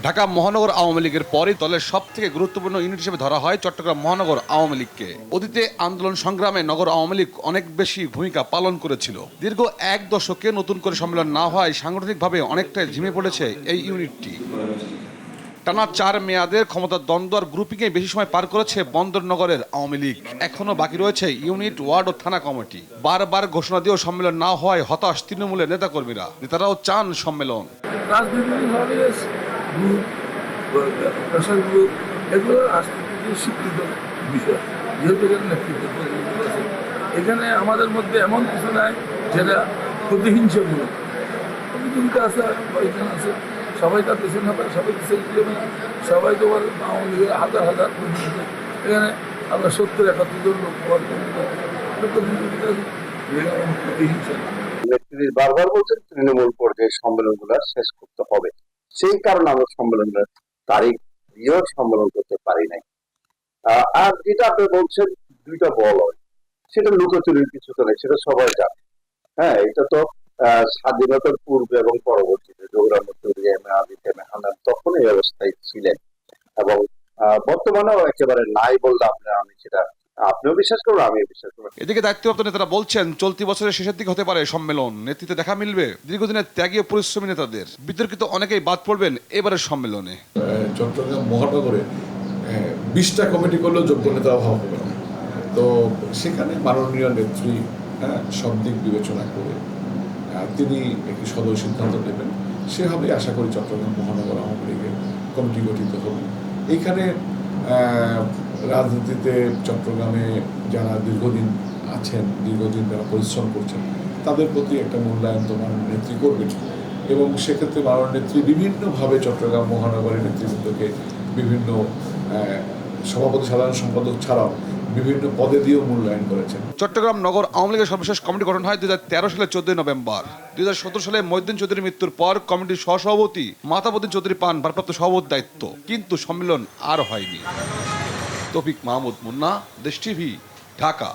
ঢাকা মহানগর আওয়ামী লীগের পরই দলের সবথেকে গুরুত্বপূর্ণ ইউনিট হিসেবে ধরা হয় চট্টগ্রাম মহানগর আওয়ামী লীগকে। অতীতে আন্দোলন সংগ্রামে নগর আওয়ামী লীগ অনেক বেশি ভূমিকা পালন করেছিল। দীর্ঘ এক দশকে নতুন করে সম্মেলন না হওয়ায় সাংগঠনিকভাবে অনেকটাই ঝিমে পড়েছে এই ইউনিটটি। টানা 4 মেয়াদের ক্ষমতার দ্বন্দ্ব আর গ্রুপিংয়ে বেশি সময় পার করেছে বন্দরনগরের আওয়ামী লীগ। এখনো বাকি রয়েছে ইউনিট, ওয়ার্ড ও থানা কমিটি। বারবার ঘোষণা দিয়েও সম্মেলন না হওয়ায় হতাশ তৃণমূলের নেতাকর্মীরা। নেতারাও চান সম্মেলন। এগুলো রাজনীতির স্বীকৃত বিষয়, যেহেতু নেতৃত্ব এখানে আমাদের মধ্যে এমন কিছু নাই যেটা প্রতিহিংসামূলক। প্রতিযোগিতা আছে, কয়েকজন আছে, সবাই তার পেছনে হবে, সবাই পিছিয়ে যাবে না, সবাই তো আওয়ামী লীগের হাজার হাজার এখানে আমরা 70-71 জন লোক প্রতিযোগিতা আছে, প্রতিহিংসা। নেত্রী বারবার বলছেন তৃণমূল পর্যায়ে সম্মেলনগুলো শেষ করতে হবে, সেই কারণে আমরা সম্মেলনের তারিখ দিয়েও সম্মেলন করতে পারি নাই। আর যেটা আপনি বলছেন দুইটা বল হয়, সেটা লুকোচুরির কিছু তো নেই, সেটা সবাই জানে। হ্যাঁ, এটা তো স্বাধীনতার পূর্বে এবং পরবর্তীতে তখন এই অবস্থায় ছিলেন এবং বর্তমানেও একেবারে নাই বললে আমি সেটা আপনিও বিশ্বাস করবেন, আমিও বিশ্বাস করবো। এদিকে দায়িত্বপ্রাপ্ত নেতারা বলছেন চলতি বছরের শেষের দিকে হতে পারে সম্মেলন। নেতৃত্বে দেখা মিলবে দীর্ঘদিনের ত্যাগী ও পরিশ্রমী নেতাদের। বিতর্কিত অনেকেই বাদ পড়বেন এবারের সম্মেলনে। চট্টগ্রাম মহানগরে 20টা কমিটি করলেও যোগ্য নেতা অভাব হবে না। তো সেখানে মাননীয় নেত্রী সব দিক বিবেচনা করে তিনি একটি সদয় সিদ্ধান্ত নেবেন। সেভাবেই আশা করি চট্টগ্রাম মহানগর আওয়ামী লীগের কমিটি গঠিত হবে। এইখানে রাজনীতিতে চট্টগ্রামে যারা দীর্ঘদিন আছেন, দীর্ঘদিন যারা পরিশ্রম করছেন, তাদের প্রতি একটা মূল্যায়ন তো মাননীয় নেত্রী করবেন এবং সেক্ষেত্রে মাননীয় নেত্রী বিভিন্নভাবে চট্টগ্রাম মহানগরের নেতৃবৃন্দকে বিভিন্ন সভাপতি, সাধারণ সম্পাদক ছাড়াও বিভিন্ন পদে দিয়েও মূল্যায়ন করেছেন। চট্টগ্রাম নগর আওয়ামী লীগের সর্বশেষ কমিটি গঠন হয় 2013 সালের 14 নভেম্বর। 2017 সালে মহিউদ্দিন চৌধুরীর মৃত্যুর পর কমিটির সহসভাপতি মাতাবুদ্দিন চৌধুরী পান ভারপ্রাপ্ত সভাপতির দায়িত্ব, কিন্তু সম্মেলন আর হয়নি। তৌফিক মাহমুদ মুন্না, দেশ টিভি, ঢাকা।